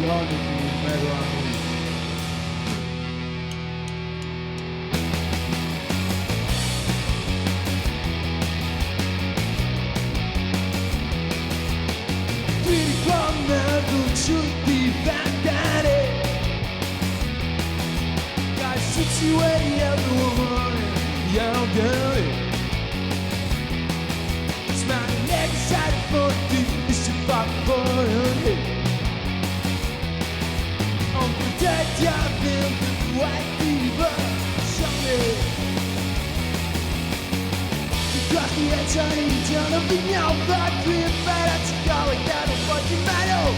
chronici mego amico. Ti ricordo giusti vent'anni, got situated every morning, young girl. Smiling excited for the issue for her. On the dead job in the white fever, Sunday. Because the eternity turn of the young black green fat to go without a fucking metal.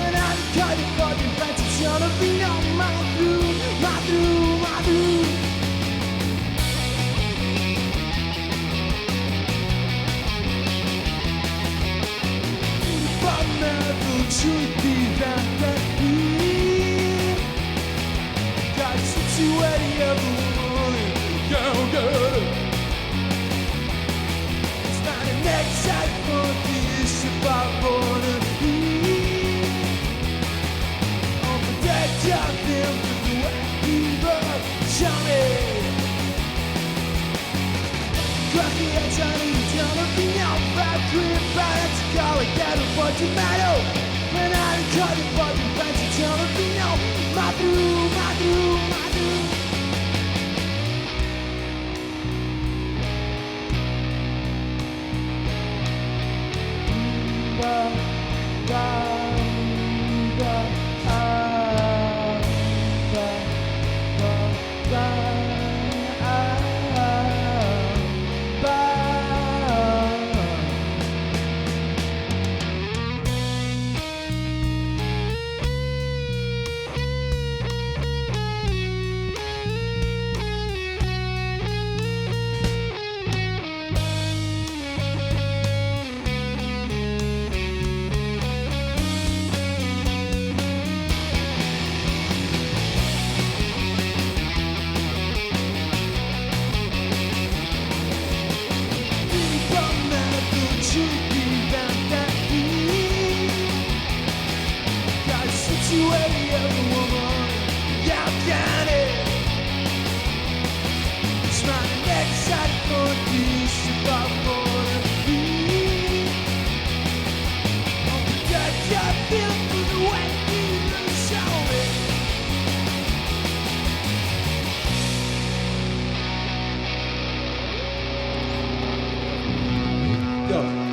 And I'm cutting for the fancy turn of the young my through, my through, my through. Should be that we got situated every morning, girl. It's not an excited for this about border. On the dead job, them with the wet fever, Johnny. Cause the eternity down of the outback, green back to go and get a fucking metal. When I cut it for the fancy town of Vino, my through, my through, my through. Go.